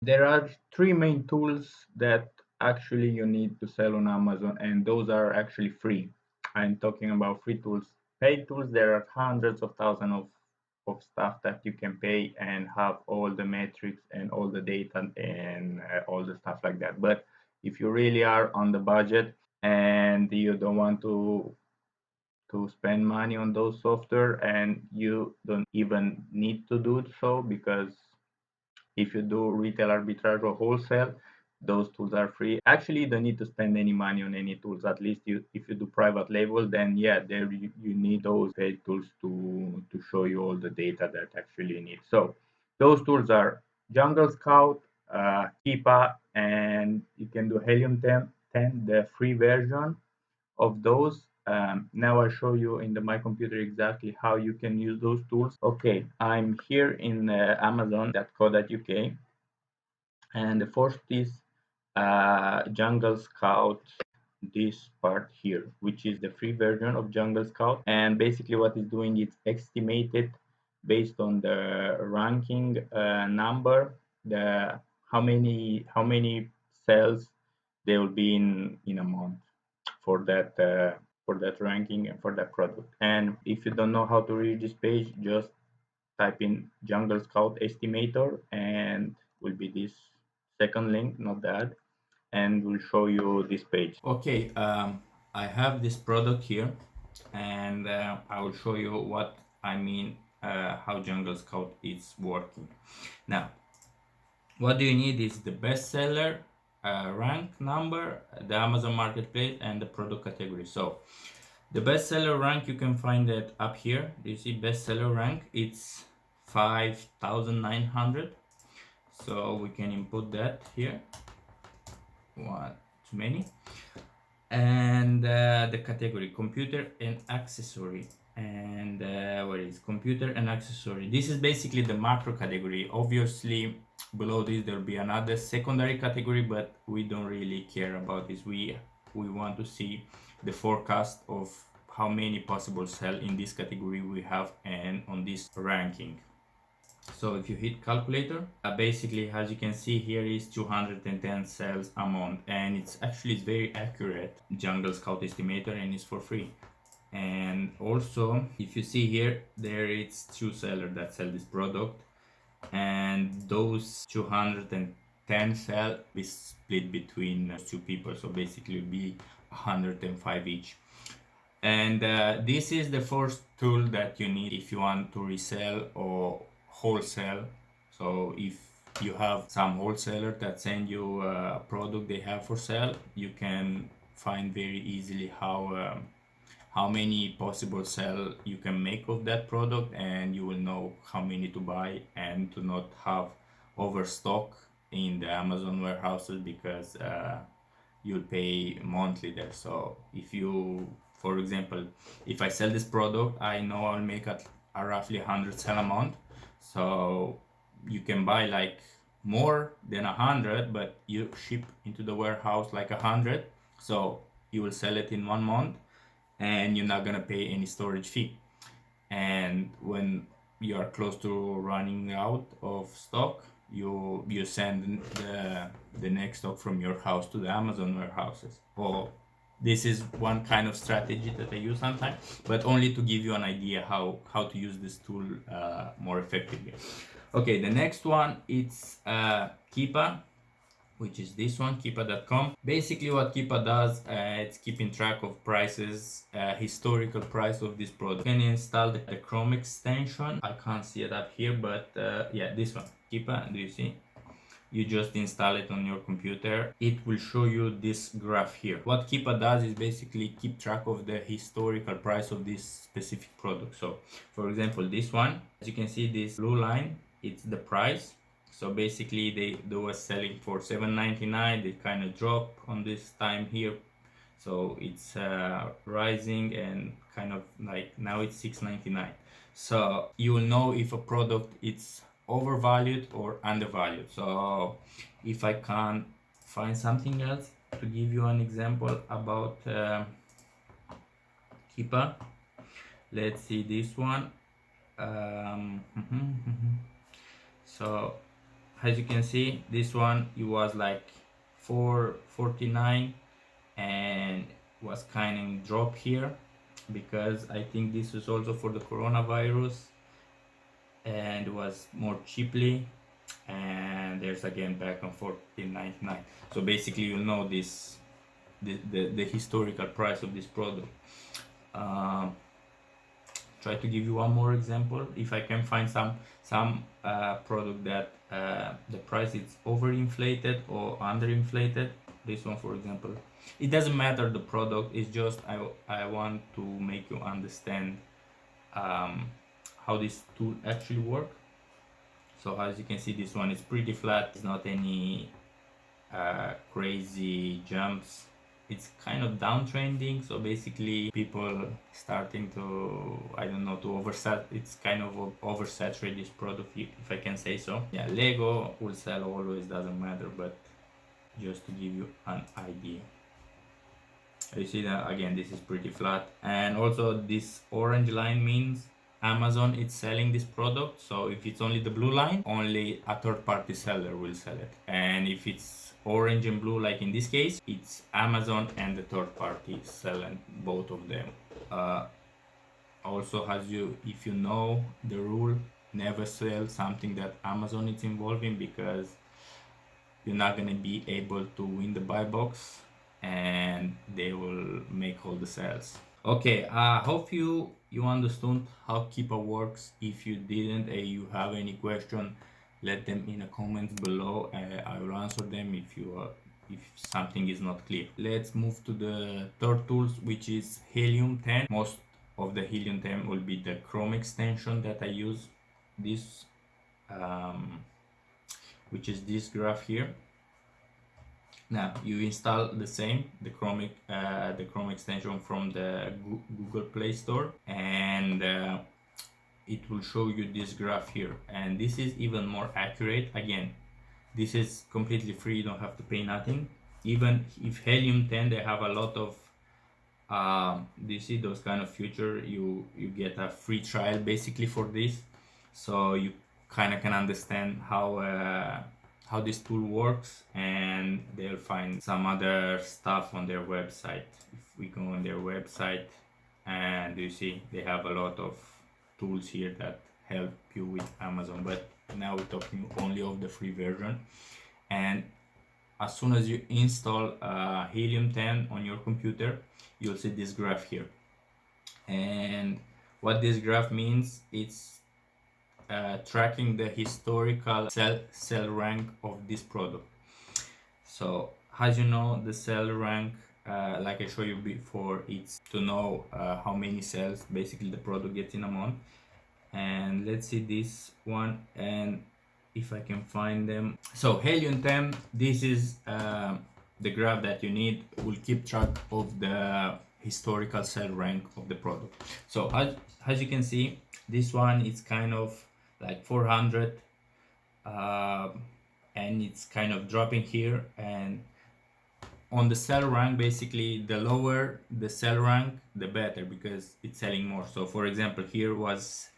There are three main tools that actually you need to sell on Amazon, and those are actually free. I'm talking about free tools. Paid tools, there are hundreds of thousands of stuff that you can pay and have all the metrics and all the data and all the stuff like that. But if you really are on the budget and you don't want to spend money on those software, and you don't even need to do so, because if you do retail arbitrage or wholesale, those tools are free. Actually, you don't need to spend any money on any tools. At least if you do private label, then yeah, there you need those paid tools to show you all the data that actually you need. So those tools are Jungle Scout, Keepa, and you can do Helium 10, the free version of those. Now I show you in my computer exactly how you can use those tools. Okay, I'm here in amazon.co.uk, and the first is Jungle Scout, this part here, which is the free version of Jungle Scout. And basically what it's doing, it's estimated based on the ranking number, the how many sales there will be in a month for that ranking and for that product. And if you don't know how to read this page, just type in Jungle Scout estimator, and will be this second link, not that, and will show you this page. Okay, I have this product here, and I will show you what I mean, how Jungle Scout is working. Now, what do you need is the bestseller, rank number, the Amazon Marketplace, and the product category. So the bestseller rank, you can find it up here. Do you see bestseller rank? It's 5,900. So we can input that here. One too many. And the category computer and accessory. And what is computer and accessory? This is basically the macro category. Obviously, below this there'll be another secondary category, but we don't really care about this. We want to see the forecast of how many possible sell in this category we have and on this ranking. So if you hit calculator, basically as you can see here is 210 cells a month, and it's very accurate Jungle Scout estimator, and it's for free. And also if you see here, there it's two sellers that sell this product, and those 210 cell is split between two people, so basically it'll be 105 each. And this is the first tool that you need if you want to resell or wholesale. So if you have some wholesaler that send you a product they have for sale, you can find very easily how many possible sell you can make of that product, and you will know how many to buy and to not have overstock in the Amazon warehouses, because you'll pay monthly there. So if you, for example, if I sell this product, I know I'll make a roughly 100 sell a month. So you can buy like more than 100, but you ship into the warehouse like 100. So you will sell it in 1 month, and you're not gonna pay any storage fee. And when you are close to running out of stock, you send the next stock from your house to the Amazon warehouses. Well, this is one kind of strategy that I use sometimes, but only to give you an idea how to use this tool more effectively. Okay, the next one, it's Keepa, which is this one, keepa.com. Basically what Keepa does, it's keeping track of prices, historical price of this product. You can install the Chrome extension. I can't see it up here, but yeah, this one, Keepa, do you see? You just install it on your computer. It will show you this graph here. What Keepa does is basically keep track of the historical price of this specific product. So for example, this one, as you can see, this blue line, it's the price. So basically they were selling for $7.99. They kind of drop on this time here, so it's rising, and kind of like now it's $6.99. So you will know if a product is overvalued or undervalued. So if I can find something else to give you an example about Keepa, let's see this one. So as you can see, this one it was like 449 and was kind of drop here because I think this is also for the coronavirus and was more cheaply, and there's again back on 14.99. So basically you know this the historical price of this product. Try to give you one more example. If I can find some product that the price is overinflated or underinflated, this one for example, it doesn't matter the product, it's just I want to make you understand how this tool actually work. So as you can see, this one is pretty flat, it's not any crazy jumps. It's kind of downtrending, so basically people starting to, I don't know, to it's kind of oversaturate this product, if I can say so. Yeah, Lego, wholesale always doesn't matter, but just to give you an idea. You see that again, this is pretty flat, and also this orange line means Amazon is selling this product. So if it's only the blue line, only a third-party seller will sell it, and if it's orange and blue like in this case, it's Amazon and the third party selling both of them. Also, if you know the rule, never sell something that Amazon is involved in, because you're not gonna be able to win the buy box and they will make all the sales. Okay, I hope you understood how Keepa works. If you didn't and you have any question, let them in the comments below. I will answer them if something is not clear. Let's move to the third tools, which is Helium 10. Most of the Helium 10 will be the Chrome extension that I use. This which is this graph here. Now you install the Chrome extension from the Google Play Store, and it will show you this graph here, and this is even more accurate. Again, this is completely free, you don't have to pay nothing. Even if Helium 10, they have a lot of do you see those kind of feature, you get a free trial basically for this, so you kind of can understand how this tool works, and they'll find some other stuff on their website. If we go on their website, and you see they have a lot of tools here that help you with Amazon, but now we're talking only of the free version. And as soon as you install Helium 10 on your computer, you'll see this graph here, and what this graph means, it's tracking the historical sell rank of this product. So as you know, the sell rank, like I showed you before, it's to know how many sales basically the product gets in a month. And let's see this one, and if I can find them. So Helium 10, this is the graph that you need, will keep track of the historical sell rank of the product. So as you can see, this one is kind of like 400 and it's kind of dropping here, and on the sell rank, basically the lower the sell rank the better, because it's selling more. So for example, here was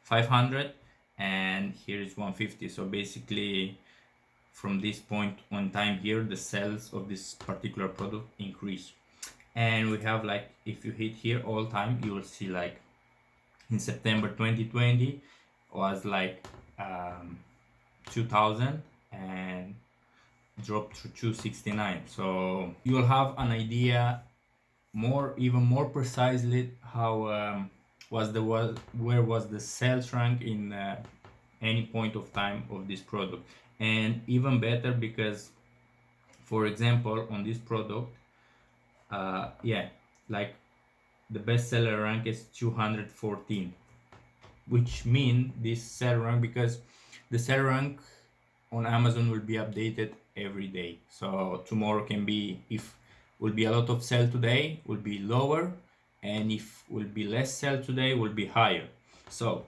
500 and here is 150. So basically from this point on time here, the sales of this particular product increase. And we have, like, if you hit here all time, you will see like in September 2020 was like 2000 and dropped to 269. So you'll have an idea even more precisely how where was the sales rank in any point of time of this product. And even better, because for example on this product, like the bestseller rank is 214, which mean this sell rank, because the sell rank on Amazon will be updated every day. So tomorrow can be, if will be a lot of sell today, will be lower, and if will be less sell today, will be higher. So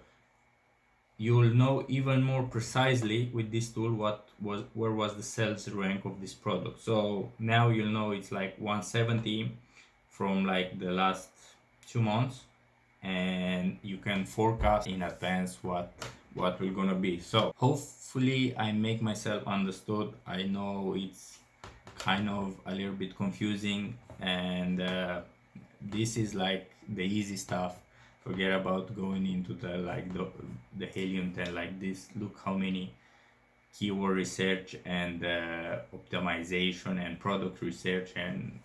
you will know even more precisely with this tool where was the sales rank of this product. So now you'll know it's like 170 from like the last 2 months, and you can forecast in advance what what we're gonna be. So hopefully I make myself understood. I know it's kind of a little bit confusing, and this is like the easy stuff. Forget about going into the the helium 10 like this. Look how many keyword research and optimization and product research, and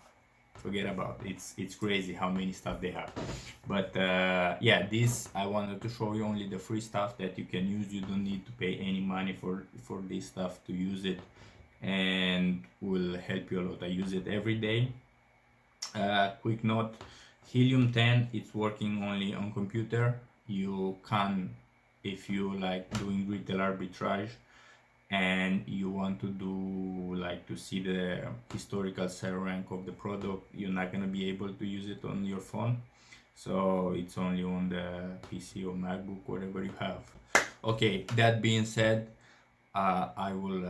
forget about it. It's crazy how many stuff they have. But yeah, this I wanted to show you only the free stuff that you can use. You don't need to pay any money for this stuff to use it, and will help you a lot. I use it every day. Quick note, helium 10, it's working only on computer. You can, if you like doing retail arbitrage and you want to do like to see the historical sell rank of the product, you're not going to be able to use it on your phone. So it's only on the PC or MacBook, whatever you have. Okay, that being said, I will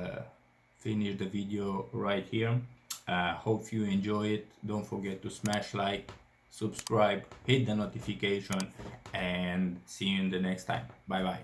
finish the video right here. Hope you enjoy it. Don't forget to smash like, subscribe, hit the notification, and see you in the next time. Bye bye.